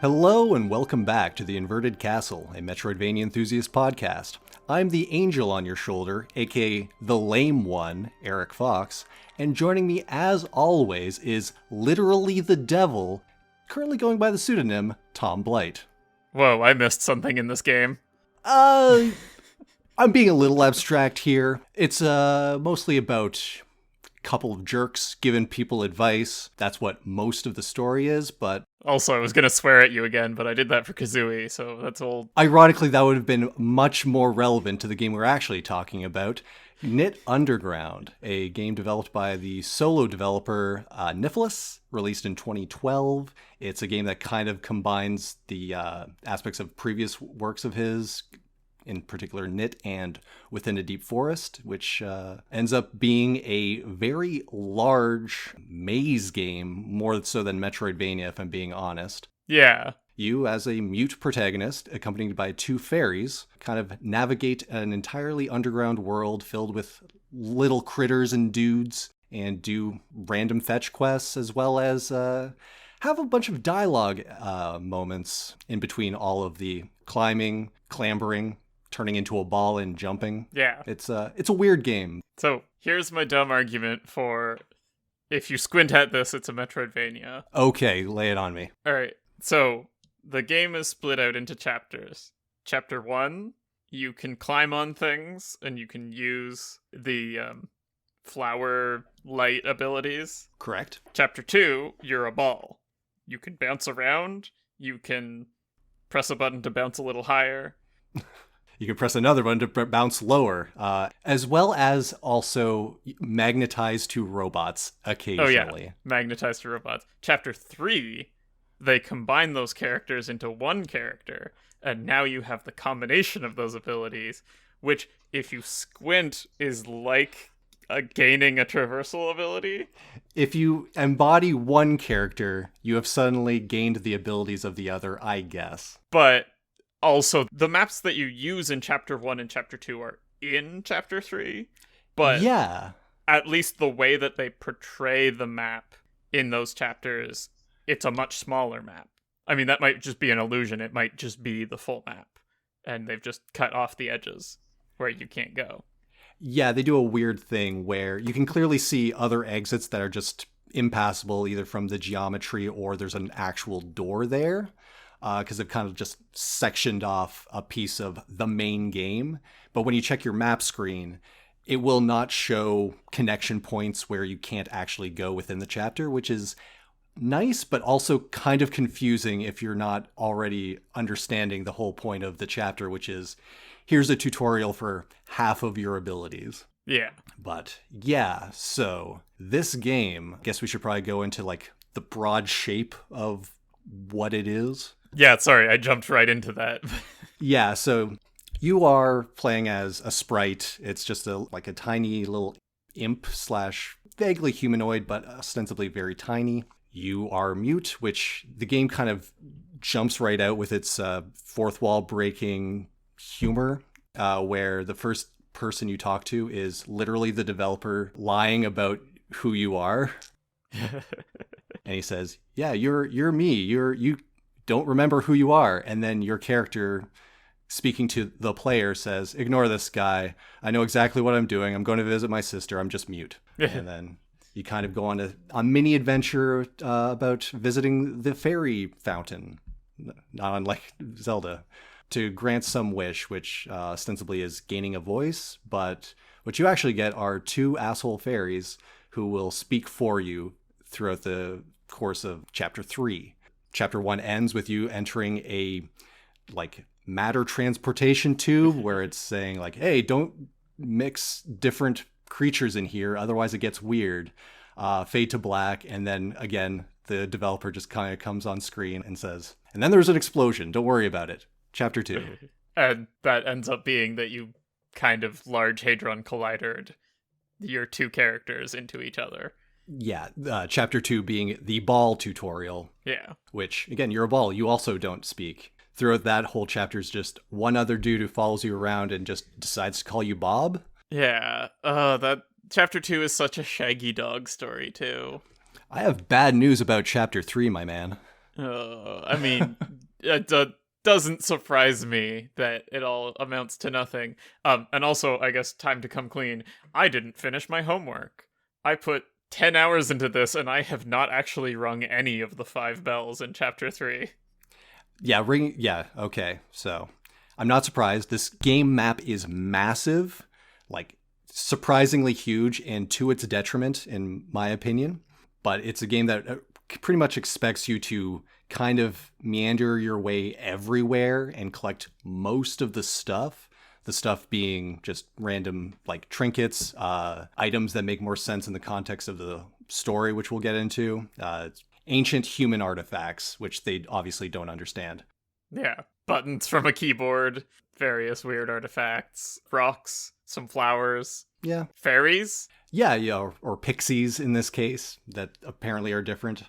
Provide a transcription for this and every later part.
Hello and welcome back to the Inverted Castle, a Metroidvania enthusiast podcast. I'm the angel on your shoulder, aka the lame one, Eric Fox, and joining me as always is literally the devil, currently going by the pseudonym Tom Blight. Whoa, I missed something in this game. I'm being a little abstract here. It's mostly about couple of jerks giving people advice. That's what most of the story is, but... Also, I was gonna swear at you again, but I did that for Kazooie, so that's old. Ironically, that would have been much more relevant to the game we're actually talking about. Knytt Underground, a game developed by the solo developer Nifflas, released in 2012. It's a game that kind of combines the aspects of previous works of his, in particular Knytt and Within a Deep Forest, which ends up being a very large maze game, more so than Metroidvania, if I'm being honest. Yeah. You, as a mute protagonist, accompanied by two fairies, kind of navigate an entirely underground world filled with little critters and dudes, and do random fetch quests, as well as have a bunch of dialogue moments in between all of the climbing, clambering, turning into a ball and jumping. Yeah. It's a weird game. So, here's my dumb argument for if you squint at this, it's a Metroidvania. Okay, lay it on me. Alright, so the game is split out into chapters. Chapter 1, you can climb on things, and you can use the flower light abilities. Correct. Chapter 2, you're a ball. You can bounce around, you can press a button to bounce a little higher. You can press another one to bounce lower, as well as also magnetize to robots occasionally. Oh yeah, magnetize to robots. Chapter 3, they combine those characters into one character, and now you have the combination of those abilities, which, if you squint, is like gaining a traversal ability. If you embody one character, you have suddenly gained the abilities of the other, I guess. But also, the maps that you use in Chapter 1 and Chapter 2 are in Chapter 3, but yeah, at least the way that they portray the map in those chapters, it's a much smaller map. I mean, that might just be an illusion. It might just be the full map, and they've just cut off the edges where you can't go. Yeah, they do a weird thing where you can clearly see other exits that are just impassable, either from the geometry or there's an actual door there. Because they've kind of just sectioned off a piece of the main game. But when you check your map screen, it will not show connection points where you can't actually go within the chapter, which is nice, but also kind of confusing if you're not already understanding the whole point of the chapter, which is, here's a tutorial for half of your abilities. Yeah. But yeah, so this game, I guess we should probably go into like the broad shape of what it is. Yeah, sorry, I jumped right into that. Yeah, so you are playing as a sprite. It's just a tiny little imp slash vaguely humanoid, but ostensibly very tiny. You are mute, which the game kind of jumps right out with its fourth wall breaking humor, where the first person you talk to is literally the developer lying about who you are. And he says, yeah, you're me. You don't remember who you are. And then your character, speaking to the player, says, ignore this guy. I know exactly what I'm doing. I'm going to visit my sister. I'm just mute. And then you kind of go on a mini adventure about visiting the fairy fountain, not unlike Zelda, to grant some wish, which ostensibly is gaining a voice. But what you actually get are two asshole fairies who will speak for you throughout the course of Chapter 3. Chapter 1 ends with you entering a matter transportation tube where it's saying hey, don't mix different creatures in here, otherwise it gets weird. Fade to black, and then again the developer just kind of comes on screen and says, and then there's an explosion, don't worry about it. Chapter 2. And that ends up being that you kind of Large Hadron Collidered your two characters into each other. Yeah, Chapter 2 being the ball tutorial. Yeah. Which, again, you're a ball. You also don't speak. Throughout that whole chapter is just one other dude who follows you around and just decides to call you Bob. Yeah. That Chapter 2 is such a Shaggy Dog story, too. I have bad news about Chapter 3, my man. I mean, it doesn't surprise me that it all amounts to nothing. And also, I guess, time to come clean. I didn't finish my homework. I put 10 hours into this, and I have not actually rung any of the 5 bells in Chapter 3. Yeah, okay. So I'm not surprised. This game map is massive, like surprisingly huge, and to its detriment, in my opinion. But it's a game that pretty much expects you to kind of meander your way everywhere and collect most of the stuff. The stuff being just random, like trinkets, items that make more sense in the context of the story, which we'll get into. Ancient human artifacts, which they obviously don't understand. Yeah. Buttons from a keyboard, various weird artifacts, rocks, some flowers. Yeah. Fairies? Yeah, or pixies in this case, that apparently are different.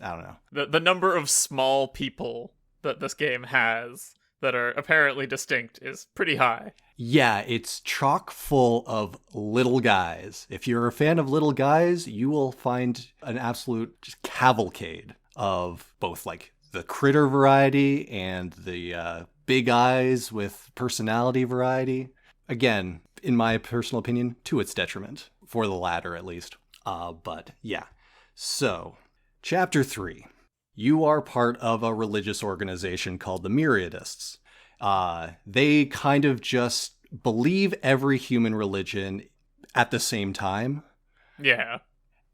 I don't know. The number of small people that this game has that are apparently distinct is pretty high. Yeah, it's chock full of little guys. If you're a fan of little guys, you will find an absolute just cavalcade of both like the critter variety and the big eyes with personality variety. Again, in my personal opinion, to its detriment, for the latter at least. But yeah. So, Chapter 3. You are part of a religious organization called the Myriadists. They kind of just believe every human religion at the same time. Yeah.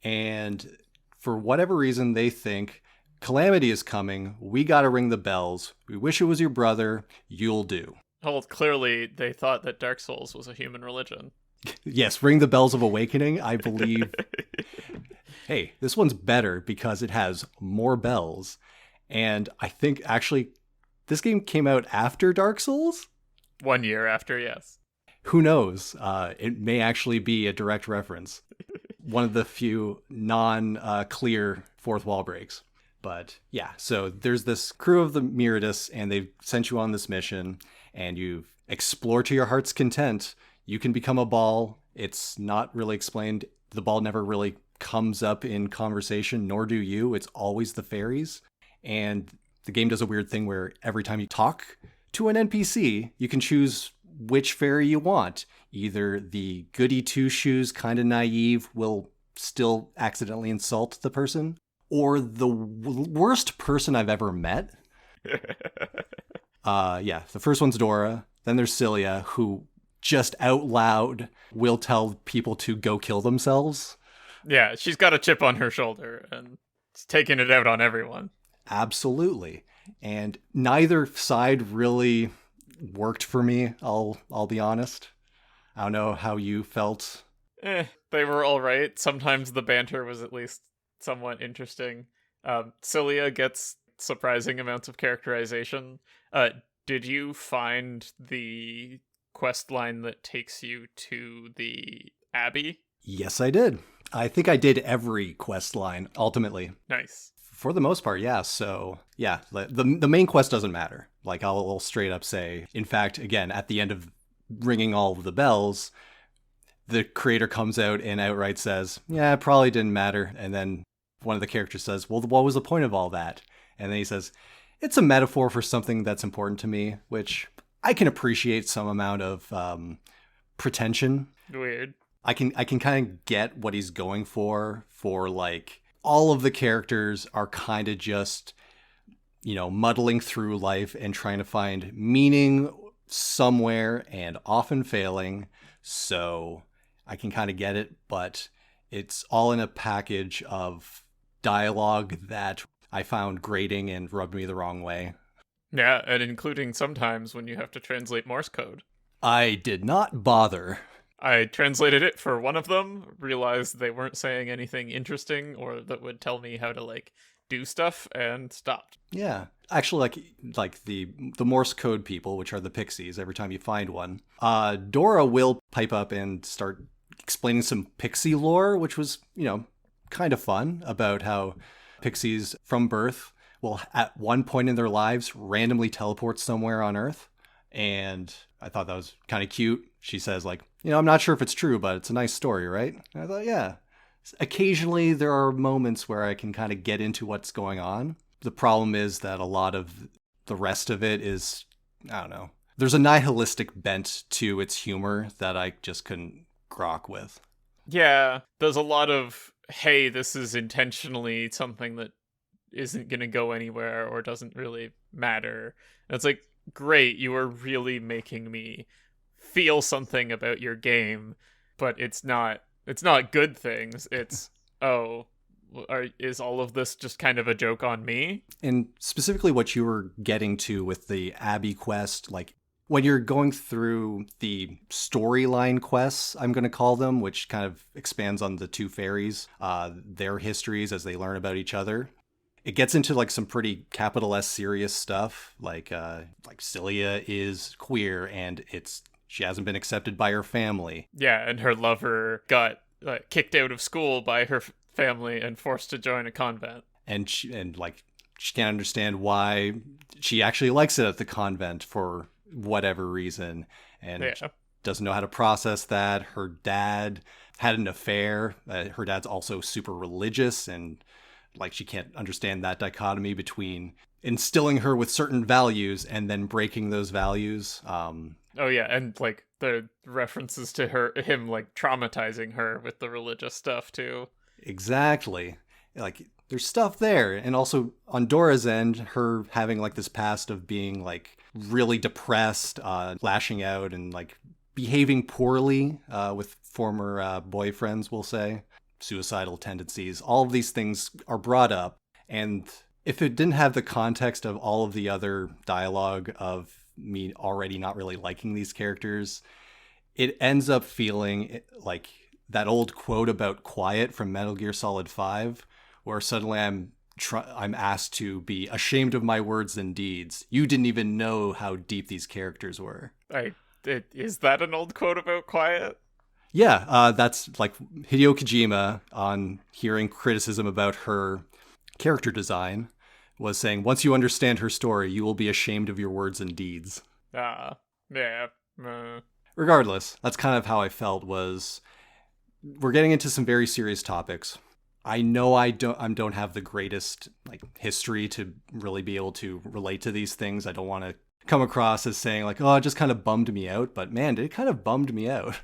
And for whatever reason, they think calamity is coming. We got to ring the bells. We wish it was your brother. You'll do. Well, clearly they thought that Dark Souls was a human religion. Yes, ring the bells of awakening, I believe. Hey, this one's better because it has more bells. And I think actually this game came out after Dark Souls? 1 year after, yes. Who knows? It may actually be a direct reference. One of the few non-clear fourth wall breaks. But yeah, so there's this crew of the Myriadists, and they've sent you on this mission, and you explore to your heart's content. You can become a ball. It's not really explained. The ball never really comes up in conversation, nor do you. It's always the fairies. And the game does a weird thing where every time you talk to an NPC, you can choose which fairy you want. Either the goody two-shoes, kind of naive, will still accidentally insult the person, or the worst person I've ever met. Yeah, the first one's Dora. Then there's Cilia, who just out loud will tell people to go kill themselves. Yeah, she's got a chip on her shoulder, and it's taking it out on everyone. Absolutely. And neither side really worked for me, I'll be honest. I don't know how you felt. They were all right. Sometimes the banter was at least somewhat interesting. Cilia gets surprising amounts of characterization. Did you find the quest line that takes you to the Abbey? Yes, I did. I think I did every quest line, ultimately. Nice. For the most part, yeah. So, yeah, the main quest doesn't matter. Like, I'll straight up say, in fact, again, at the end of ringing all of the bells, the creator comes out and outright says, yeah, it probably didn't matter. And then one of the characters says, well, what was the point of all that? And then he says, it's a metaphor for something that's important to me, which I can appreciate some amount of pretension. Weird. I can kind of get what he's going for like all of the characters are kind of just, muddling through life and trying to find meaning somewhere and often failing. So I can kind of get it, but it's all in a package of dialogue that I found grating and rubbed me the wrong way. Yeah, and including sometimes when you have to translate Morse code. I did not bother. I translated it for one of them, realized they weren't saying anything interesting or that would tell me how to, do stuff, and stopped. Yeah. Actually, like the Morse code people, which are the pixies, every time you find one, Dora will pipe up and start explaining some pixie lore, which was, kind of fun, about how pixies from birth will, at one point in their lives, randomly teleport somewhere on Earth. And I thought that was kind of cute. She says, I'm not sure if it's true, but it's a nice story, right? And I thought, yeah. Occasionally there are moments where I can kind of get into what's going on. The problem is that a lot of the rest of it is, I don't know. There's a nihilistic bent to its humor that I just couldn't grok with. Yeah, there's a lot of, hey, this is intentionally something that isn't going to go anywhere or doesn't really matter. And it's like, great, you are really making me feel something about your game, but it's not good things. It's, oh, is all of this just kind of a joke on me? And specifically what you were getting to with the Abbey quest, like when you're going through the storyline quests, I'm going to call them, which kind of expands on the two fairies, their histories as they learn about each other. It gets into like some pretty capital S serious stuff, like Celia is queer and she hasn't been accepted by her family. Yeah, and her lover got kicked out of school by her family and forced to join a convent. And she can't understand why she actually likes it at the convent for whatever reason, and Yeah. doesn't know how to process that. Her dad had an affair. Her dad's also super religious, and like she can't understand that dichotomy between instilling her with certain values and then breaking those values. Oh yeah, and like the references to him like traumatizing her with the religious stuff too. Exactly. Like there's stuff there. And also on Dora's end, her having like this past of being like really depressed, lashing out and like behaving poorly with former boyfriends, we'll say, suicidal tendencies. All of these things are brought up. And if it didn't have the context of all of the other dialogue of me already not really liking these characters, it ends up feeling like that old quote about quiet from Metal Gear Solid 5, where suddenly I'm asked to be ashamed of my words and deeds. You didn't even know how deep these characters were. Is that an old quote about quiet? Yeah, that's like Hideo Kojima, on hearing criticism about her character design, was saying, once you understand her story, you will be ashamed of your words and deeds. Yeah. Regardless, that's kind of how I felt. Was we're getting into some very serious topics. I know I don't have the greatest like history to really be able to relate to these things. I don't want to come across as saying like, oh, it just kind of bummed me out, but man, it kind of bummed me out.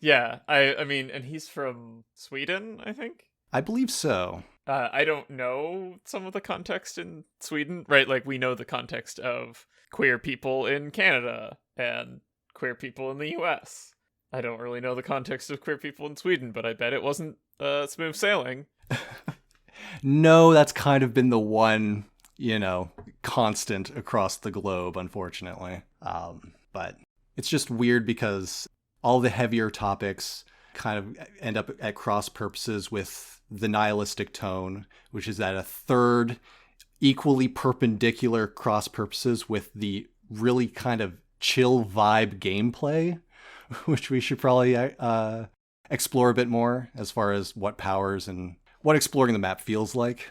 Yeah, I mean, and he's from Sweden, I think. I believe so. I don't know some of the context in Sweden, right? Like we know the context of queer people in Canada and queer people in the US. I don't really know the context of queer people in Sweden, but I bet it wasn't smooth sailing. No, that's kind of been the one, constant across the globe, unfortunately. But it's just weird because all the heavier topics kind of end up at cross purposes with the nihilistic tone, which is at a third equally perpendicular cross purposes with the really kind of chill vibe gameplay, which we should probably explore a bit more as far as what powers and what exploring the map feels like.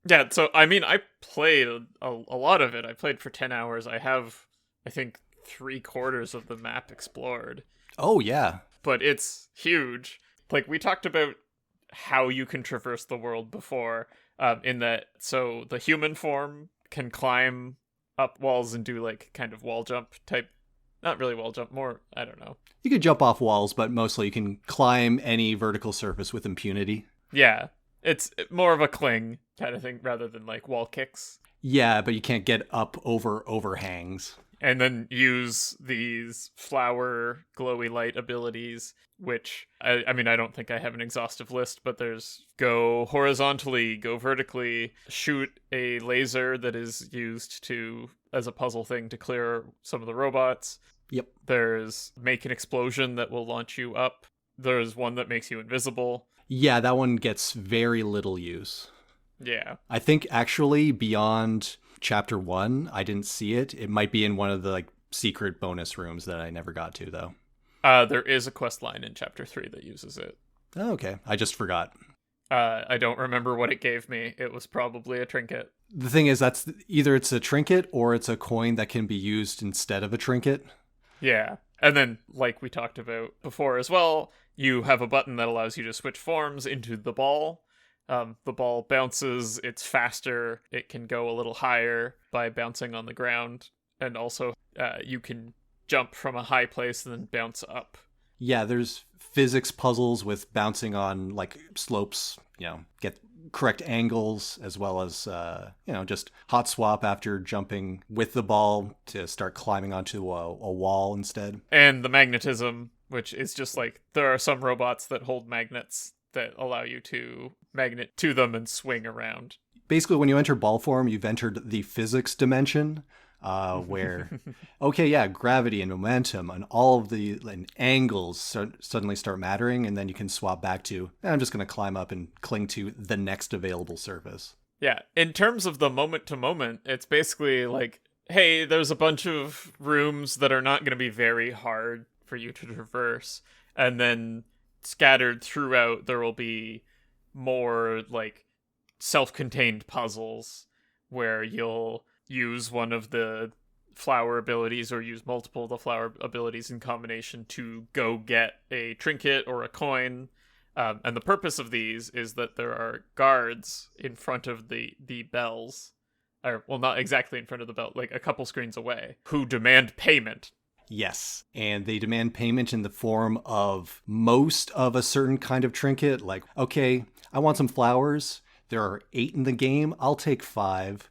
Yeah, so I mean, I played a lot of it. I played for 10 hours. I have, I think, 3/4 of the map explored. Oh, yeah. But it's huge. Like, we talked about how you can traverse the world before, in that, so the human form can climb up walls and do, like, kind of wall jump type. Not really wall jump, more, I don't know. You could jump off walls, but mostly you can climb any vertical surface with impunity. Yeah, it's more of a cling kind of thing rather than, like, wall kicks. Yeah, but you can't get up over overhangs. And then use these flower glowy light abilities, which, I mean, I don't think I have an exhaustive list, but there's go horizontally, go vertically, shoot a laser that is used as a puzzle thing to clear some of the robots. Yep. There's make an explosion that will launch you up. There's one that makes you invisible. Yeah, that one gets very little use. Yeah. I think actually beyond Chapter 1, I didn't see it. It might be in one of the like secret bonus rooms that I never got to, though. There is a quest line in Chapter 3 that uses it. Oh, okay. I just forgot. I don't remember what it gave me. It was probably a trinket. The thing is, that's either it's a trinket or it's a coin that can be used instead of a trinket. Yeah. And then, like we talked about before as well, you have a button that allows you to switch forms into the ball. The ball bounces, it's faster, it can go a little higher by bouncing on the ground, and also you can jump from a high place and then bounce up. Yeah, there's physics puzzles with bouncing on like slopes, get correct angles, as well as, just hot swap after jumping with the ball to start climbing onto a wall instead. And the magnetism, which is just like, there are some robots that hold magnets that allow you to magnet to them and swing around. Basically, when you enter ball form, you've entered the physics dimension, where, okay, yeah, gravity and momentum and all of the angles suddenly start mattering, and then you can swap back to, I'm just going to climb up and cling to the next available surface. Yeah, in terms of the moment to moment, it's basically like, hey, there's a bunch of rooms that are not going to be very hard for you to traverse, and then scattered throughout there will be more like self-contained puzzles where you'll use one of the flower abilities or use multiple of the flower abilities in combination to go get a trinket or a coin. And the purpose of these is that there are guards in front of the bells, or, well, not exactly in front of the bell, like a couple screens away, who demand payment. Yes, and they demand payment in the form of most of a certain kind of trinket. Like, okay, I want some flowers. There are 8 in the game. I'll take 5.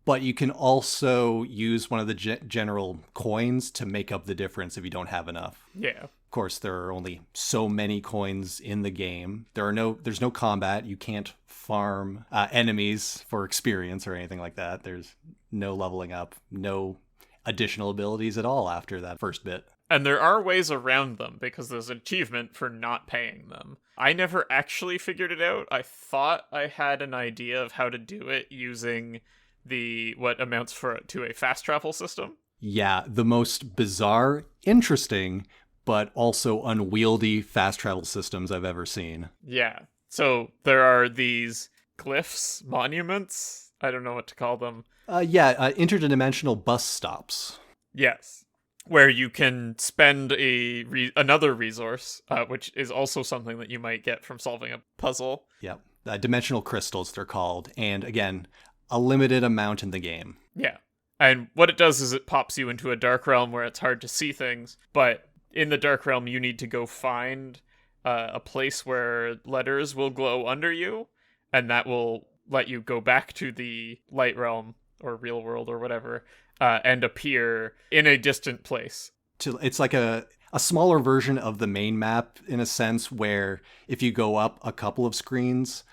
But you can also use one of the general coins to make up the difference if you don't have enough. Yeah. Of course, there are only so many coins in the game. There's no combat. You can't farm enemies for experience or anything like that. There's no leveling up, no additional abilities at all after that first bit. And there are ways around them because there's an achievement for not paying them. I never actually figured it out. I thought I had an idea of how to do it using what amounts to a fast travel system. Yeah, the most bizarre, interesting, but also unwieldy fast travel systems I've ever seen. Yeah. So there are these glyphs, monuments, I don't know what to call them. Interdimensional bus stops. Yes. Where you can spend another resource, which is also something that you might get from solving a puzzle. Yep. Dimensional crystals, they're called. And again, a limited amount in the game. Yeah. And what it does is it pops you into a dark realm where it's hard to see things, but in the dark realm you need to go find a place where letters will glow under you, and that will let you go back to the light realm or real world or whatever, and appear in a distant place. It's like a smaller version of the main map in a sense, where if you go up a couple of screens,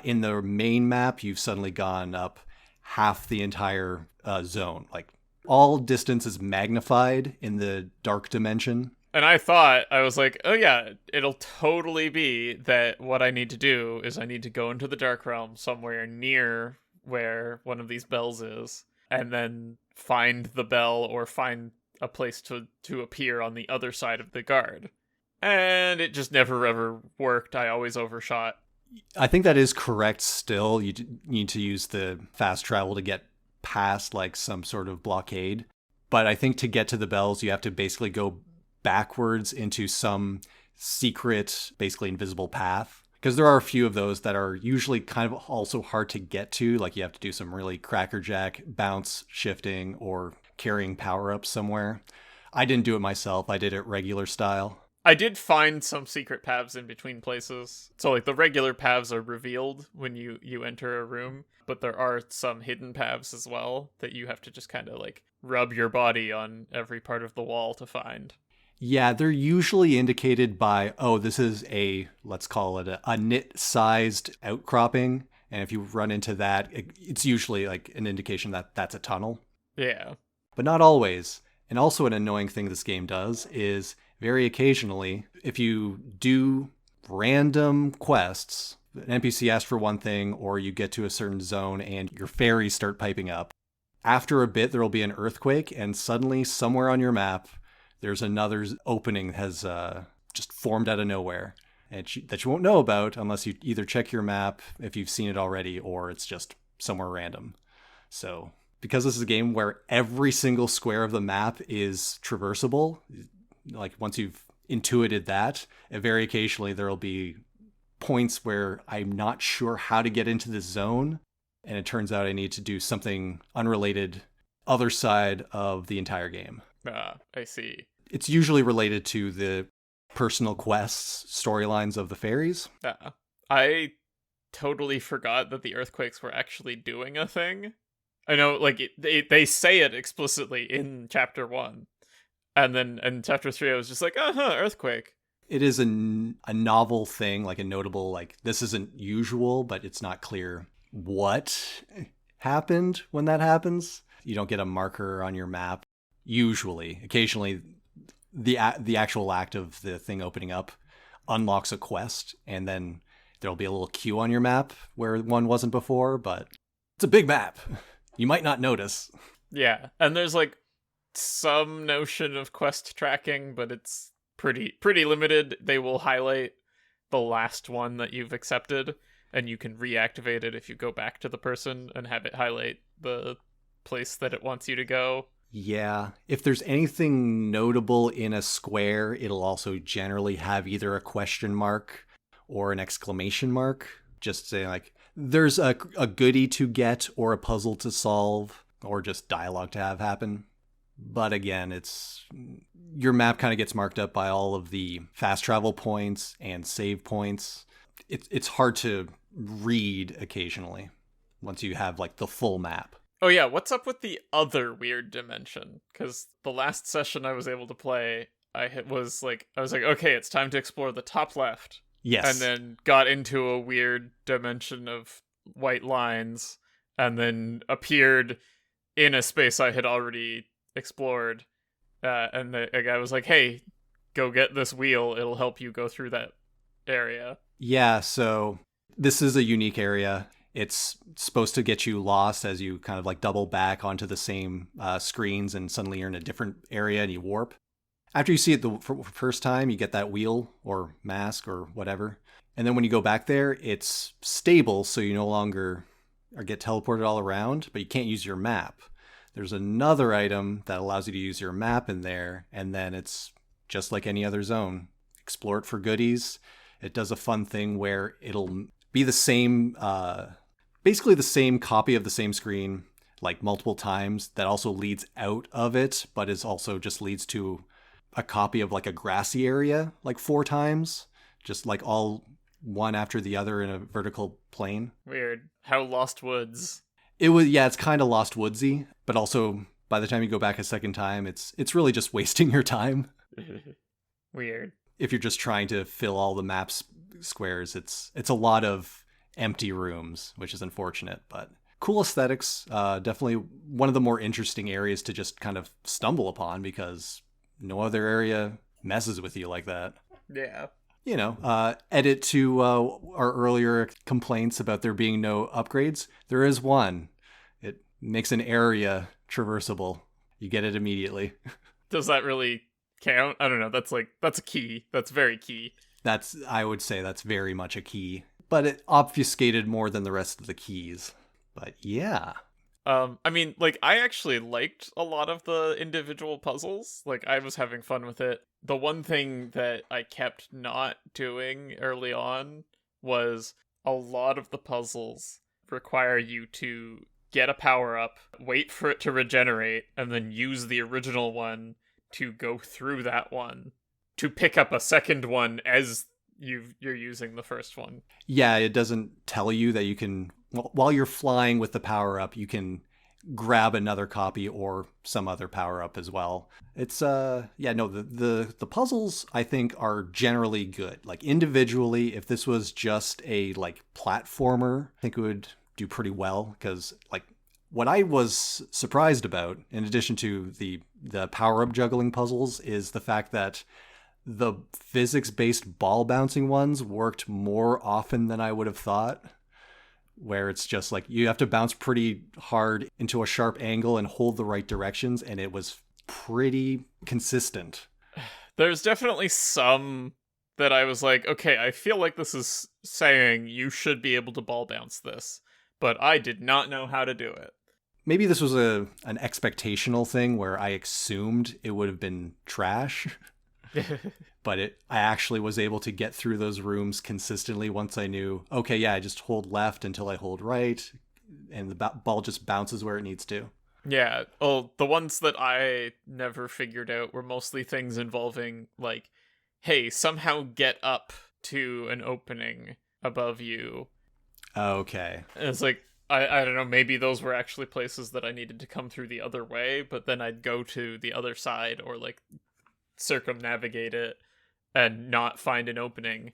in the main map, you've suddenly gone up half the entire zone. Like, all distance is magnified in the dark dimension. And I was like, oh yeah, it'll totally be that what I need to do is I need to go into the dark realm somewhere near where one of these bells is, and then find the bell or find a place to appear on the other side of the guard. And it just never ever worked. I always overshot. I think that is correct still. You need to use the fast travel to get past like some sort of blockade. But I think to get to the bells, you have to basically go backwards into some secret, basically invisible path. Because there are a few of those that are usually kind of also hard to get to. Like, you have to do some really crackerjack bounce shifting or carrying power-ups somewhere. I didn't do it myself. I did it regular style. I did find some secret paths in between places. So, like, the regular paths are revealed when you enter a room, but there are some hidden paths as well that you have to just kind of, like, rub your body on every part of the wall to find. Yeah, they're usually indicated by, this is let's call it a Knytt-sized outcropping. And if you run into that, it's usually like an indication that that's a tunnel. Yeah. But not always. And also an annoying thing this game does is very occasionally, if you do random quests, an NPC asks for one thing, or you get to a certain zone and your fairies start piping up. After a bit, there will be an earthquake, and suddenly somewhere on your map, there's another opening that has just formed out of nowhere that you won't know about unless you either check your map if you've seen it already, or it's just somewhere random. So because this is a game where every single square of the map is traversable, like once you've intuited that, very occasionally there will be points where I'm not sure how to get into this zone, and it turns out I need to do something unrelated other side of the entire game. I see. It's usually related to the personal quests, storylines of the fairies. I totally forgot that the earthquakes were actually doing a thing. I know, like, they say it explicitly in chapter 1. And then in chapter 3, I was just like, earthquake. It is a novel thing, like a notable, like, this isn't usual, but it's not clear what happened when that happens. You don't get a marker on your map. Usually, occasionally, the actual act of the thing opening up unlocks a quest, and then there'll be a little queue on your map where one wasn't before, but it's a big map. You might not notice. Yeah, and there's like some notion of quest tracking, but it's pretty limited. They will highlight the last one that you've accepted, and you can reactivate it if you go back to the person and have it highlight the place that it wants you to go. Yeah, if there's anything notable in a square, it'll also generally have either a question mark or an exclamation mark. Just saying, like, there's a goodie to get or a puzzle to solve or just dialogue to have happen. But again, it's your map kind of gets marked up by all of the fast travel points and save points. It's hard to read occasionally once you have like the full map. Oh yeah, what's up with the other weird dimension? Because the last session I was able to play, I was like, okay, it's time to explore the top left. Yes. And then got into a weird dimension of white lines, and then appeared in a space I had already explored. And the guy was like, hey, go get this wheel. It'll help you go through that area. Yeah, so this is a unique area. It's supposed to get you lost as you kind of like double back onto the same screens, and suddenly you're in a different area and you warp. After you see it the first time, you get that wheel or mask or whatever. And then when you go back there, it's stable, so you no longer get teleported all around, but you can't use your map. There's another item that allows you to use your map in there, and then it's just like any other zone. Explore it for goodies. It does a fun thing where it'll be the same, basically the same copy of the same screen, like multiple times, that also leads out of it, but is also just leads to a copy of like a grassy area like 4 times, just like all one after the other in a vertical plane. Weird. How Lost Woods. It was, yeah, it's kind of Lost Woodsy, but also by the time you go back a second time, it's really just wasting your time. Weird. If you're just trying to fill all the maps squares, it's a lot of empty rooms, which is unfortunate, but cool aesthetics. Definitely one of the more interesting areas to just kind of stumble upon, because no other area messes with you like that. Yeah. You know, edit to our earlier complaints about there being no upgrades. There is one. It makes an area traversable. You get it immediately. Does that really count? I don't know. That's a key. That's very key. I would say that's very much a key, but it obfuscated more than the rest of the keys. But yeah. I mean, like, I actually liked a lot of the individual puzzles. Like, I was having fun with it. The one thing that I kept not doing early on was a lot of the puzzles require you to get a power-up, wait for it to regenerate, and then use the original one to go through that one, to pick up a second one as you're using the first one. Yeah, it doesn't tell you that you can, while you're flying with the power-up, you can grab another copy or some other power-up as well. It's the puzzles I think are generally good. Like individually, if this was just a like platformer, I think it would do pretty well, because like what I was surprised about, in addition to the power-up juggling puzzles, is the fact that the physics-based ball bouncing ones worked more often than I would have thought, where it's just like you have to bounce pretty hard into a sharp angle and hold the right directions, and it was pretty consistent. There's definitely some that I was like, okay, I feel like this is saying you should be able to ball bounce this, but I did not know how to do it. Maybe this was an expectational thing where I assumed it would have been trash. But I actually was able to get through those rooms consistently once I knew, okay, yeah, I just hold left until I hold right, and the ball just bounces where it needs to. Yeah. Oh, the ones that I never figured out were mostly things involving, like, hey, somehow get up to an opening above you. Okay. And it's like, I don't know, maybe those were actually places that I needed to come through the other way, but then I'd go to the other side or, like, circumnavigate it and not find an opening.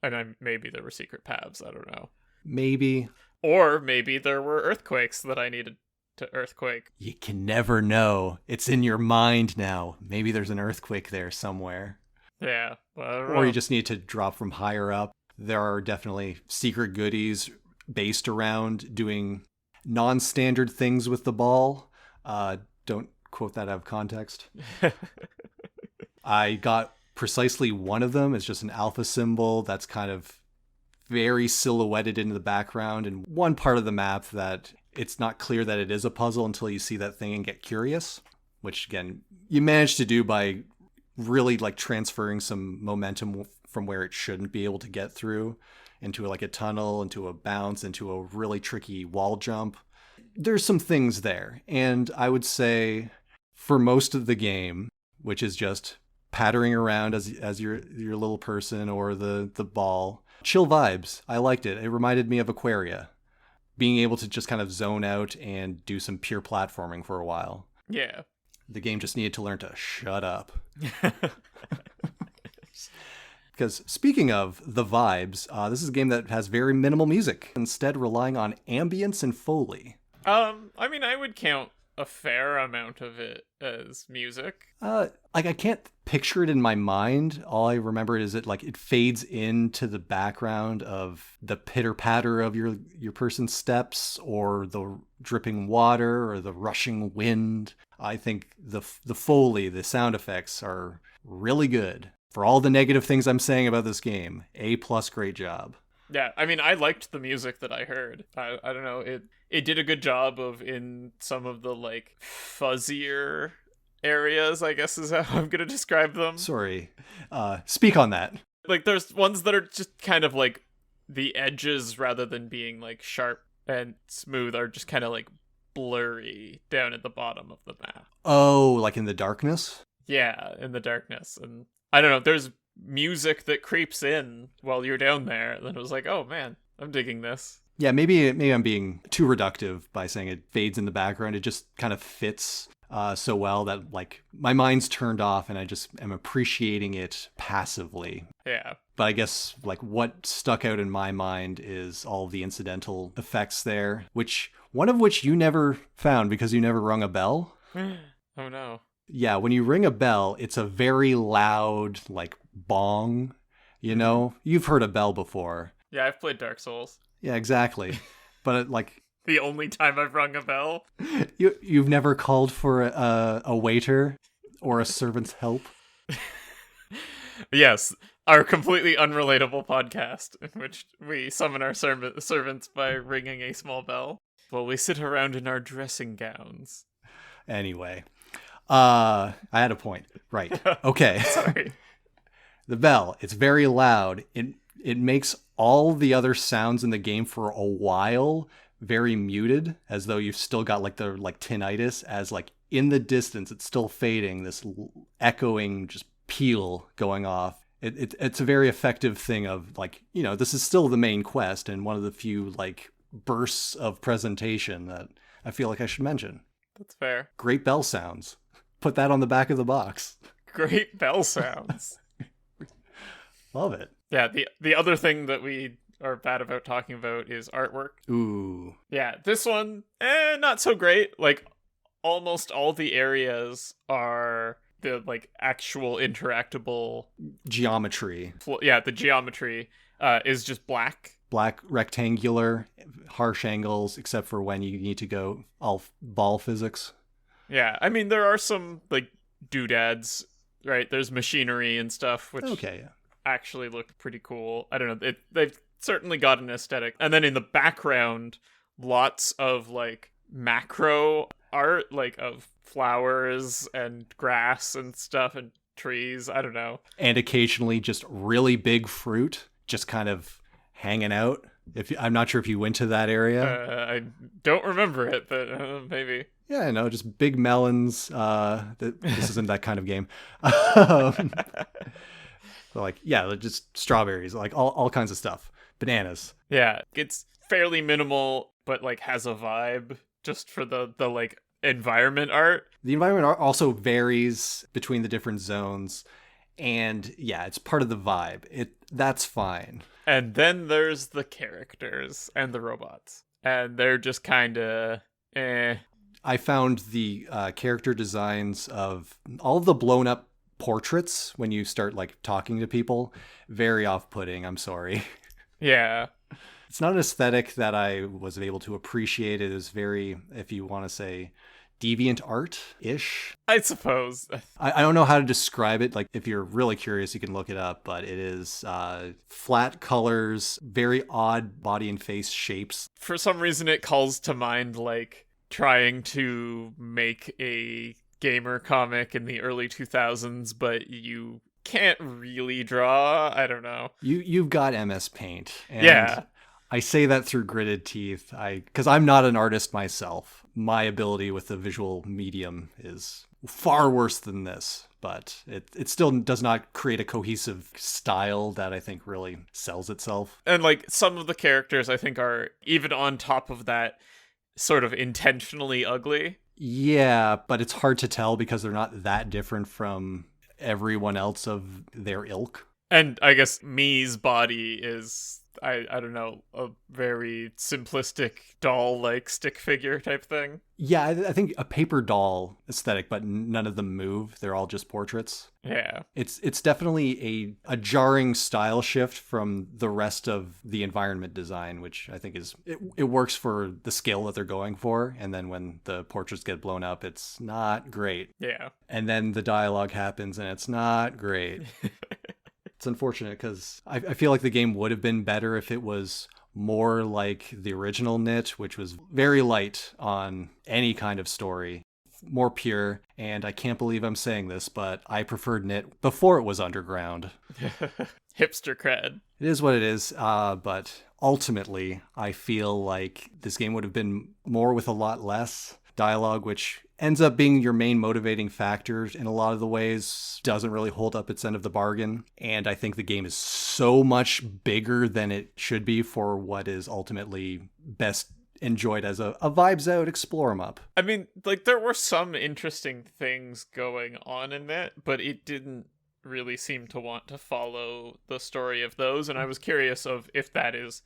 And maybe there were secret paths, I don't know. Maybe. Or maybe there were earthquakes that I needed to earthquake. You can never know. It's in your mind now. Maybe there's an earthquake there somewhere. Yeah, well, I don't Or know. you just need to drop from higher up. There are definitely secret goodies based around doing non-standard things with the ball. Don't quote that out of context. I got precisely one of them. It's just an alpha symbol that's kind of very silhouetted into the background in one part of the map that it's not clear that it is a puzzle until you see that thing and get curious, which again, you manage to do by really like transferring some momentum from where it shouldn't be able to get through into like a tunnel, into a bounce, into a really tricky wall jump. There's some things there. And I would say for most of the game, which is just pattering around as your little person or the ball, chill vibes. I liked it. It reminded me of Aquaria. Being able to just kind of zone out and do some pure platforming for a while. Yeah. The game just needed to learn to shut up. Because speaking of the vibes, this is a game that has very minimal music, instead relying on ambience and Foley. I mean, I would count a fair amount of it as music. Like I can't picture it in my mind. All I remember is it fades into the background of the pitter patter of your person's steps, or the dripping water, or the rushing wind. I think the Foley, the sound effects are really good. For all the negative things I'm saying about this game, A+, great job. Yeah, I mean, I liked the music that I heard. I don't know, it did a good job of, in some of the, like, fuzzier areas, I guess is how I'm gonna describe them. Sorry. Speak on that. Like, there's ones that are just kind of, like, the edges, rather than being, like, sharp and smooth, are just kind of, like, blurry down at the bottom of the map. Oh, like in the darkness? Yeah, in the darkness. And I don't know, there's music that creeps in while you're down there, and then it was like, oh man, I'm digging this. Yeah, maybe I'm being too reductive by saying it fades in the background. It just kind of fits so well that like my mind's turned off and I just am appreciating it passively. Yeah. But I guess like what stuck out in my mind is all the incidental effects there, one of which you never found because you never rung a bell. Oh no. Yeah, when you ring a bell, it's a very loud like bong, you know? You've heard a bell before. Yeah, I've played Dark Souls. Yeah, exactly. But The only time I've rung a bell. You've never called for a waiter or a servant's help? Yes, our completely unrelatable podcast in which we summon our servants by ringing a small bell while we sit around in our dressing gowns. Anyway, I had a point. Right. Okay. Sorry. The bell, it's very loud. It makes all the other sounds in the game for a while very muted, as though you've still got like the tinnitus, as like in the distance it's still fading, this echoing just peal going off. It's a very effective thing of like, you know, this is still the main quest and one of the few like bursts of presentation that I feel like I should mention. That's fair. Great bell sounds. Put that on the back of the box. Great bell sounds. Love it. Yeah, the other thing that we are bad about talking about is artwork. Ooh. Yeah, this one, not so great. Like, almost all the areas are the, like, actual interactable... Geometry. The geometry is just black. Black, rectangular, harsh angles, except for when you need to go all ball physics. Yeah, I mean, there are some, like, doodads, right? There's machinery and stuff, which... Okay, yeah. Actually look pretty cool. I don't know. They've certainly got an aesthetic. And then in the background, lots of like macro art, like of flowers and grass and stuff, and trees. I don't know. And occasionally just really big fruit just kind of hanging out. I'm not sure if you went to that area. I don't remember it, but maybe. Yeah, no, just big melons. This isn't that kind of game. um, like, yeah, just strawberries, like all kinds of stuff. Bananas. Yeah, it's fairly minimal, but like has a vibe just for the like environment art. The environment art also varies between the different zones. And yeah, it's part of the vibe. That's fine. And then there's the characters and the robots. And they're just kind of I found the character designs of all of the blown up portraits when you start like talking to people very off-putting. I'm sorry. Yeah. It's not an aesthetic that I was able to appreciate. It is very, if you want to say, deviant art-ish. I suppose. I don't know how to describe it. Like, if you're really curious, you can look it up, but it is flat colors, very odd body and face shapes. For some reason, it calls to mind, like, trying to make a gamer comic in the early 2000s, but you can't really draw. I don't know. You've got MS Paint. And yeah. I say that through gritted teeth. Because I'm not an artist myself. My ability with the visual medium is far worse than this, but it still does not create a cohesive style that I think really sells itself. And like some of the characters I think are even on top of that sort of intentionally ugly. Yeah, but it's hard to tell because they're not that different from everyone else of their ilk. And I guess Mii's body is, I don't know, a very simplistic doll-like stick figure type thing. Yeah, I think a paper doll aesthetic, but none of them move. They're all just portraits. Yeah. It's definitely a jarring style shift from the rest of the environment design, which I think it works for the scale that they're going for. And then when the portraits get blown up, it's not great. Yeah. And then the dialogue happens and it's not great. It's unfortunate because I feel like the game would have been better if it was more like the original Knytt, which was very light on any kind of story, more pure. And I can't believe I'm saying this, but I preferred Knytt before it was Underground. Hipster cred. It is what it is, but ultimately, I feel like this game would have been more with a lot less dialogue, which ends up being your main motivating factor in a lot of the ways, doesn't really hold up its end of the bargain. And I think the game is so much bigger than it should be for what is ultimately best enjoyed as a vibes out, explore 'em up. I mean, like, there were some interesting things going on in it, but it didn't really seem to want to follow the story of those, and I was curious of if that is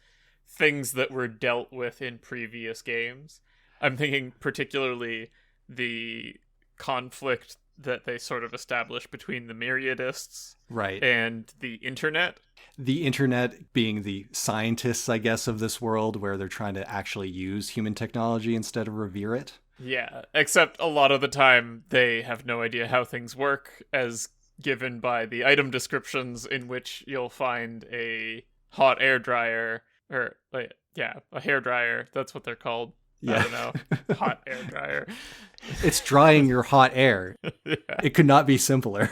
things that were dealt with in previous games. I'm thinking particularly the conflict that they sort of established between the myriadists right, and the internet. The internet being the scientists, I guess, of this world, where they're trying to actually use human technology instead of revere it. Yeah, except a lot of the time they have no idea how things work, as given by the item descriptions, in which you'll find a hot air dryer, or a hair dryer. That's what they're called. Yeah. I don't know. Hot air dryer. It's drying your hot air. Yeah. It could not be simpler.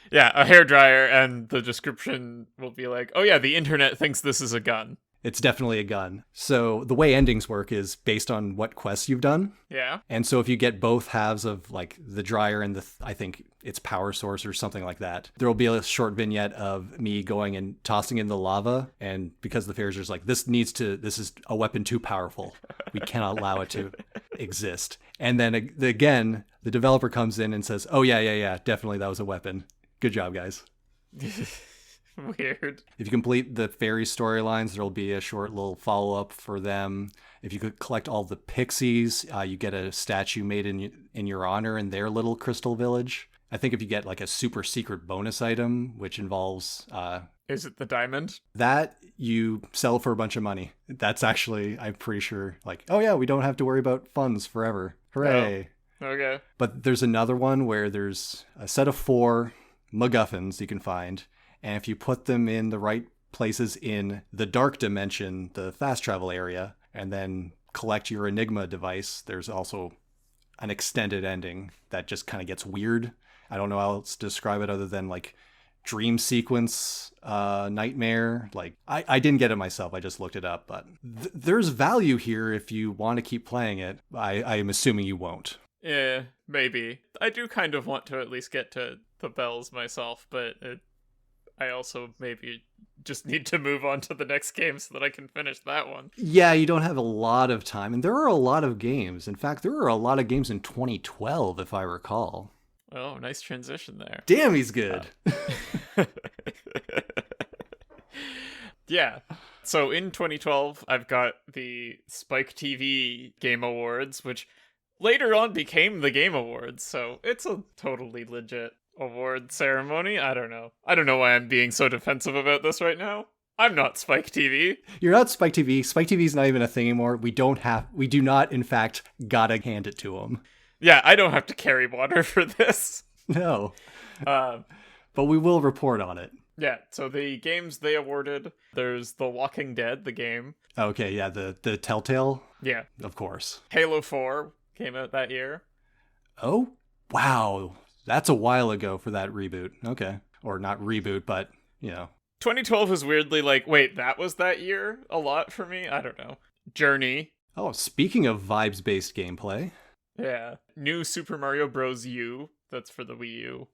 Yeah, a hair dryer, and the description will be like, oh yeah, the internet thinks this is a gun. It's definitely a gun. So the way endings work is based on what quests you've done. Yeah. And so if you get both halves of like the dryer and I think it's power source or something like that, there will be a short vignette of me going and tossing in the lava. And because the fairies are like, this is a weapon too powerful. We cannot allow it to exist. And then again, the developer comes in and says, oh yeah, definitely that was a weapon. Good job, guys. Weird. If you complete the fairy storylines, there'll be a short little follow-up for them. If you could collect all the pixies, you get a statue made in your honor in their little crystal village. I think if you get like a super secret bonus item, which involves... is it the diamond? That you sell for a bunch of money. That's actually, I'm pretty sure, like, oh yeah, we don't have to worry about funds forever. Hooray. Oh, okay. But there's another one where there's a set of 4 MacGuffins you can find. And if you put them in the right places in the dark dimension, the fast travel area, and then collect your Enigma device, there's also an extended ending that just kind of gets weird I don't know how else to describe it other than like dream sequence nightmare. Like I didn't get it myself, I just looked it up, but there's value here if you want to keep playing it. I am assuming you won't. Yeah, maybe. I do kind of want to at least get to the bells myself, but I also maybe just need to move on to the next game so that I can finish that one. Yeah, you don't have a lot of time, and there are a lot of games. In fact, there are a lot of games in 2012, if I recall. Oh, nice transition there. Damn, he's good. Yeah. So in 2012, I've got the Spike TV Game Awards, which later on became the Game Awards. So it's a totally legit award ceremony. I don't know. I don't know why I'm being so defensive about this right now. I'm not Spike TV. You're not Spike TV. Spike TV is not even a thing anymore. We do not, in fact, gotta hand it to them. Yeah, I don't have to carry water for this. No. But we will report on it. Yeah, so the games they awarded, there's The Walking Dead, the game. Okay, yeah, the Telltale? Yeah. Of course. Halo 4 came out that year. Oh, wow. That's a while ago for that reboot. Okay. Or not reboot, but, 2012 is weirdly like, wait, that was that year? A lot for me? I don't know. Journey. Oh, speaking of vibes-based gameplay. Yeah. New Super Mario Bros. U. That's for the Wii U.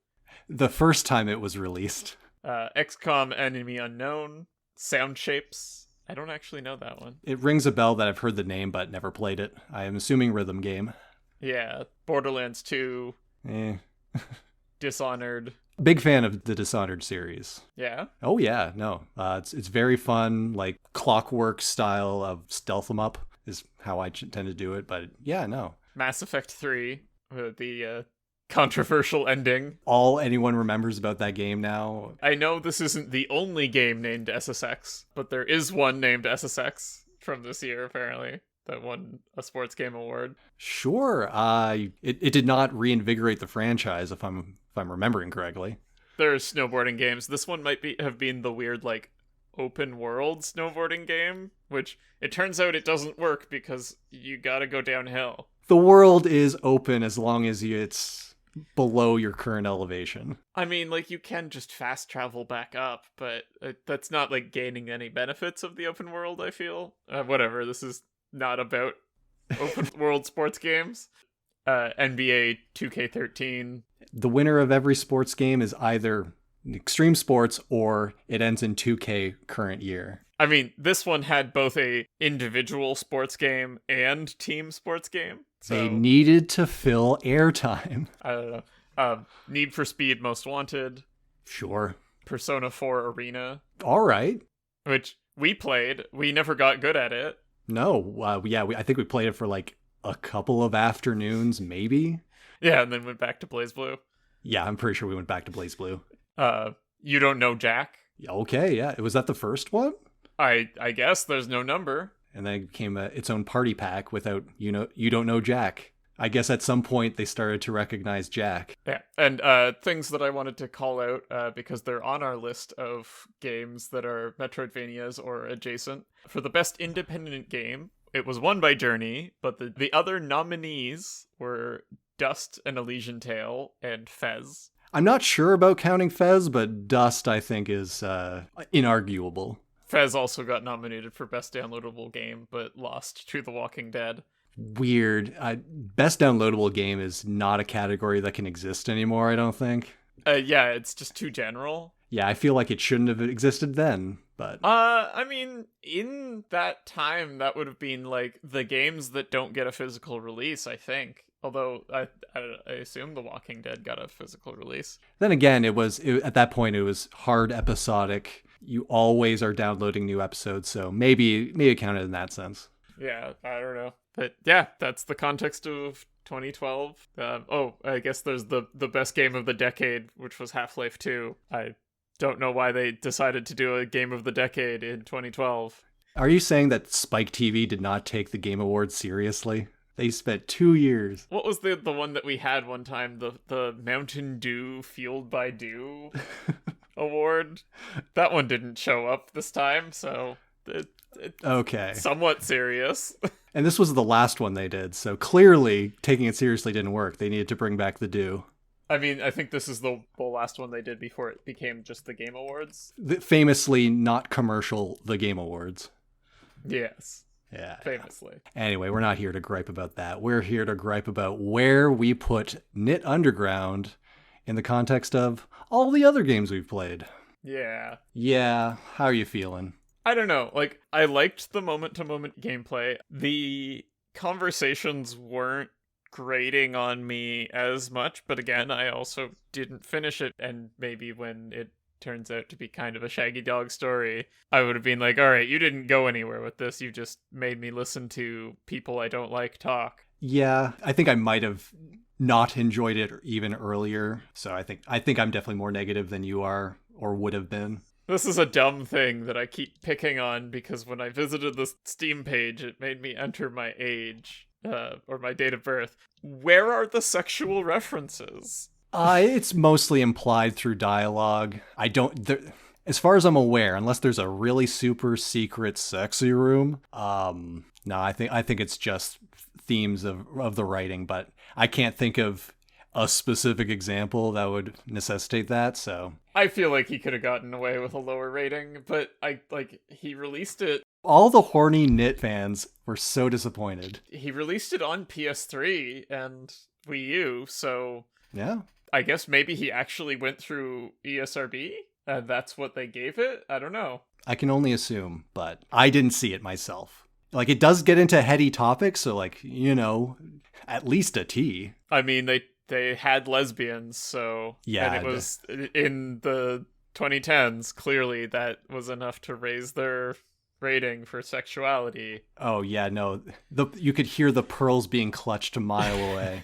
The first time it was released. XCOM Enemy Unknown. Sound Shapes. I don't actually know that one. It rings a bell that I've heard the name but never played it. I am assuming rhythm game. Yeah. Borderlands 2. Dishonored. Big fan of the Dishonored series. Yeah? Oh yeah, no. It's very fun, like clockwork style of stealth 'em up is how I tend to do it, but yeah, no. Mass Effect 3, the controversial ending. All anyone remembers about that game now. I know this isn't the only game named SSX, but there is one named SSX from this year, apparently, that won a sports game award. Sure. It did not reinvigorate the franchise, if I'm remembering correctly. There's snowboarding games. This one might have been the weird, like, open world snowboarding game, which it turns out it doesn't work because you gotta go downhill. The world is open as long as it's below your current elevation. I mean, like, you can just fast travel back up, but that's not, like, gaining any benefits of the open world, I feel. Whatever, this is not about open world sports games. NBA 2K13. The winner of every sports game is either Extreme Sports or it ends in 2K current year. I mean, this one had both a individual sports game and team sports game. So, they needed to fill airtime. I don't know. Need for Speed Most Wanted. Sure. Persona 4 Arena. All right. Which we played. We never got good at it. No. I think we played it for like a couple of afternoons, maybe. Yeah, and then went back to BlazBlue. Yeah, I'm pretty sure we went back to BlazBlue. You don't know Jack? Okay, yeah. Was that the first one? I guess there's no number. And then it became its own party pack without, you don't know Jack. I guess at some point they started to recognize Jack. Yeah, and things that I wanted to call out, because they're on our list of games that are Metroidvanias or adjacent. For the best independent game, it was won by Journey, but the other nominees were Dust and Elysian Tale and Fez. I'm not sure about counting Fez, but Dust, I think, is inarguable. Fez also got nominated for Best Downloadable Game, but lost to The Walking Dead. Weird. Best Downloadable Game is not a category that can exist anymore, I don't think. Yeah, it's just too general. Yeah, I feel like it shouldn't have existed then, but... I mean, in that time, that would have been, like, the games that don't get a physical release, I think. Although, I assume The Walking Dead got a physical release. Then again, at that point, it was hard episodic. You always are downloading new episodes, so maybe it counted in that sense. Yeah, I don't know. But yeah, that's the context of 2012. I guess there's the best game of the decade, which was Half-Life 2. I don't know why they decided to do a game of the decade in 2012. Are you saying that Spike TV did not take the Game Awards seriously? They spent 2 years. What was the one that we had one time? The Mountain Dew Fueled by Dew award? That one didn't show up this time, so it's okay. Somewhat serious. And this was the last one they did, so clearly taking it seriously didn't work. They needed to bring back the Dew. I mean, I think this is the last one they did before it became just the Game Awards. The famously not commercial, the Game Awards. Yes. Yeah. Famously. Anyway, we're not here to gripe about that. We're here to gripe about where we put Knytt Underground in the context of all the other games we've played. Yeah. Yeah, how are you feeling? I don't know. Like, I liked the moment-to-moment gameplay. The conversations weren't grating on me as much, but again, I also didn't finish it, and maybe when it turns out to be kind of a Shaggy Dog story, I would have been like, all right, you didn't go anywhere with this, you just made me listen to people I don't like talk. Yeah, I think I might have not enjoyed it even earlier, so I think I'm definitely more negative than you are, or would have been. This is a dumb thing that I keep picking on, because when I visited the Steam page, it made me enter my age. Or my date of birth. Where are the sexual references? It's mostly implied through dialogue. As far as I'm aware, unless there's a really super secret sexy room, no, I think it's just themes of the writing, but I can't think of a specific example that would necessitate that, so. I feel like he could have gotten away with a lower rating, but he released it. All the horny Knytt fans were so disappointed. He released it on PS3 and Wii U, so yeah, I guess maybe he actually went through ESRB, and that's what they gave it? I don't know. I can only assume, but I didn't see it myself. Like, it does get into heady topics, so, like, at least a T. I mean, they had lesbians, so... Yeah. And it was in the 2010s, clearly that was enough to raise their rating for sexuality. Oh, yeah, no. You could hear the pearls being clutched a mile away.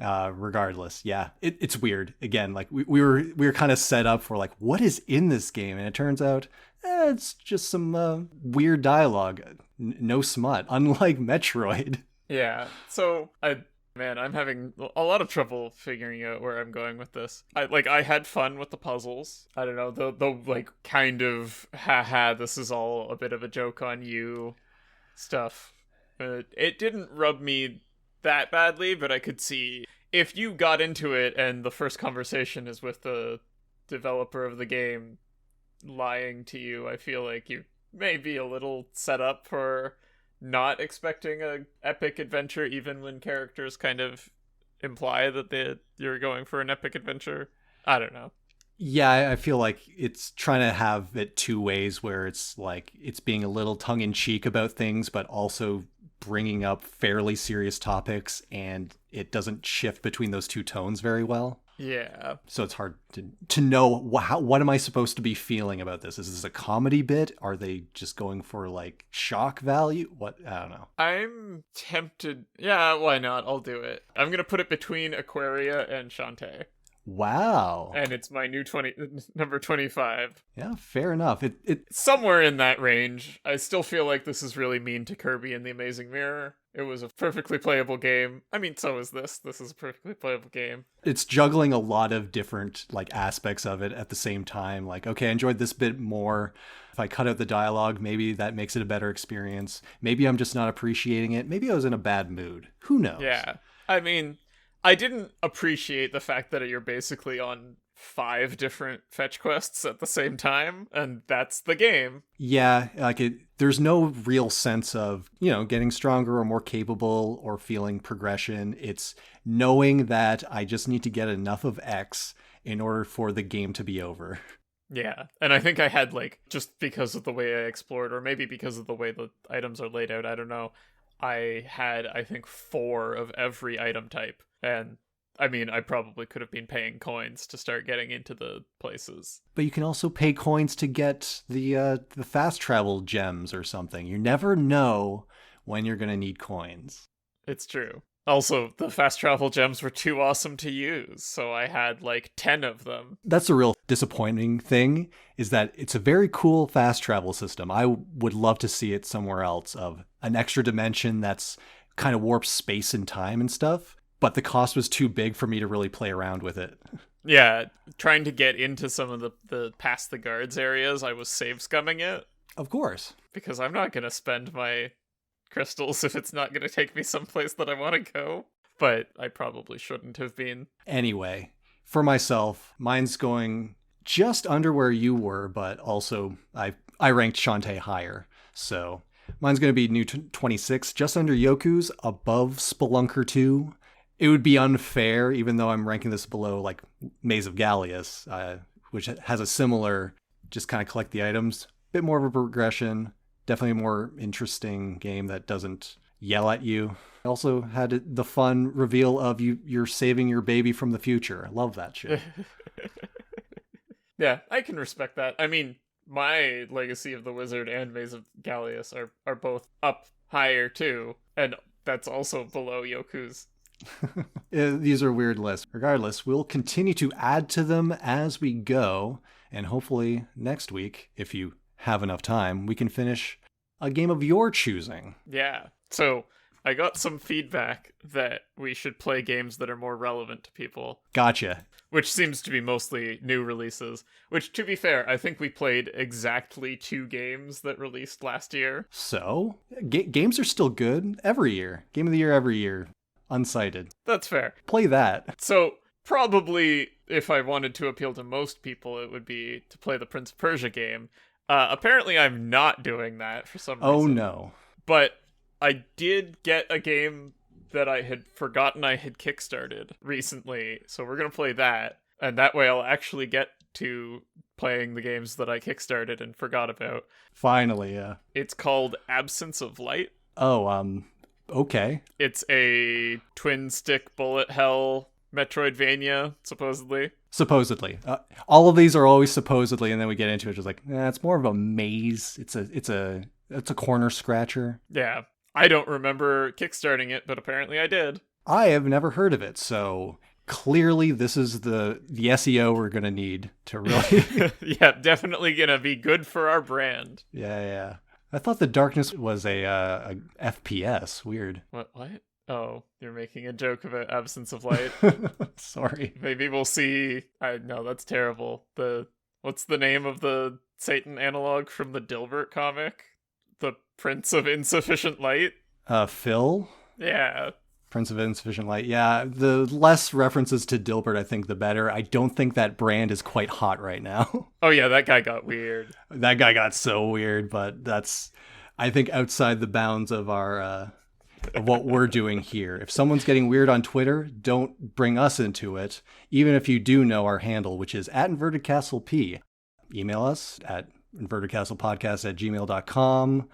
Regardless, yeah. It's weird. Again, like, we were kind of set up for, like, what is in this game? And it turns out, it's just some weird dialogue. No smut, unlike Metroid. Yeah, so I'm having a lot of trouble figuring out where I'm going with this. I had fun with the puzzles. I don't know, the like kind of haha, this is all a bit of a joke on you stuff. It didn't rub me that badly, but I could see if you got into it and the first conversation is with the developer of the game lying to you, I feel like you may be a little set up for not expecting a epic adventure, even when characters kind of imply that you're going for an epic adventure. I don't know. Yeah, I feel like it's trying to have it two ways, where it's like it's being a little tongue-in-cheek about things, but also bringing up fairly serious topics, and it doesn't shift between those two tones very well. Yeah. So it's hard to know what am I supposed to be feeling about this? Is this a comedy bit? Are they just going for, like, shock value? What? I don't know. I'm tempted. Yeah, why not? I'll do it. I'm going to put it between Aquaria and Shantae. Wow. And it's my new number 25. Yeah, fair enough. Somewhere in that range. I still feel like this is really mean to Kirby and the Amazing Mirror. It was a perfectly playable game. I mean, so is this. This is a perfectly playable game. It's juggling a lot of different, like, aspects of it at the same time. Like, okay, I enjoyed this bit more. If I cut out the dialogue, maybe that makes it a better experience. Maybe I'm just not appreciating it. Maybe I was in a bad mood. Who knows? Yeah. I mean, I didn't appreciate the fact that you're basically on 5 different fetch quests at the same time, and that's the game. Yeah, like there's no real sense of, getting stronger or more capable or feeling progression. It's knowing that I just need to get enough of X in order for the game to be over. Yeah, and I think I had, like, just because of the way I explored, or maybe because of the way the items are laid out, I don't know, I had, I think, 4 of every item type, and I mean, I probably could have been paying coins to start getting into the places. But you can also pay coins to get the fast travel gems or something. You never know when you're going to need coins. It's true. Also, the fast travel gems were too awesome to use, so I had like 10 of them. That's a real disappointing thing, is that it's a very cool fast travel system. I would love to see it somewhere else, of an extra dimension that's kind of warps space and time and stuff. But the cost was too big for me to really play around with it. Yeah, trying to get into some of the past the guards areas, I was save scumming it. Of course. Because I'm not going to spend my crystals if it's not going to take me someplace that I want to go. but I probably shouldn't have been. Anyway, for myself, mine's going just under where you were, but also I ranked Shantae higher. So mine's going to be new 26, just under Yoku's, above Spelunker 2. It would be unfair, even though I'm ranking this below like Maze of Gallius, which has a similar, just kind of collect the items, bit more of a progression, definitely a more interesting game that doesn't yell at you. Also had the fun reveal of you're saving your baby from the future. I love that shit. Yeah, I can respect that. I mean, my Legacy of the Wizard and Maze of Gallius are both up higher too, and that's also below Yoku's. These are weird lists. Regardless, we'll continue to add to them as we go, and hopefully next week, if you have enough time, we can finish a game of your choosing. Yeah. So I got some feedback that we should play games that are more relevant to people. Gotcha. Which seems to be mostly new releases. Which, to be fair, I think we played exactly 2 games that released last year. So, games are still good every year. Game of the year every year. Unsighted. That's fair. Play that. So, probably, if I wanted to appeal to most people, it would be to play the Prince of Persia game. Apparently, I'm not doing that for some reason. Oh, no. But I did get a game that I had forgotten I had kickstarted recently, so we're going to play that, and that way I'll actually get to playing the games that I kickstarted and forgot about. Finally, yeah. It's called Absence of Light. Oh, okay. It's a twin-stick bullet hell Metroidvania, supposedly. Supposedly. All of these are always supposedly, and then we get into it just like, it's more of a maze. It's a corner scratcher. Yeah. I don't remember kickstarting it, but apparently I did. I have never heard of it, so clearly this is the SEO we're going to need to really... Yeah, definitely going to be good for our brand. Yeah. I thought The Darkness was a FPS. Weird. What? Oh, you're making a joke about Absence of Light? Sorry. Maybe we'll see... No, that's terrible. What's the name of the Satan analog from the Dilbert comic? The Prince of Insufficient Light? Phil? Yeah. Prince of Insufficient Light. Yeah, the less references to Dilbert, I think, the better. I don't think that brand is quite hot right now. Oh yeah, that guy got weird. That guy got so weird, but that's, I think, outside the bounds of our, of what we're doing here. If someone's getting weird on Twitter, don't bring us into it, even if you do know our handle, which is @InvertedCastleP. Email us at invertedcastlepodcast@gmail.com.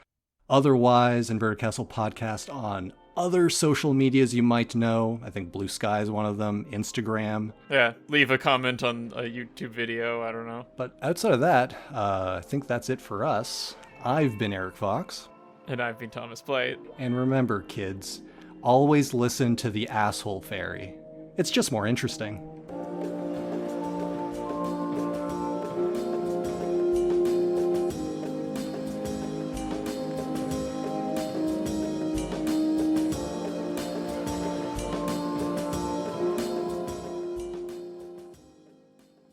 Otherwise, Inverted Castle Podcast on other social medias you might know. I think Blue Sky is one of them, Instagram. Yeah, leave a comment on a YouTube video, I don't know. But outside of that, I think that's it for us. I've been Eric Fox. And I've been Thomas Blight. And remember, kids, always listen to the asshole fairy. It's just more interesting.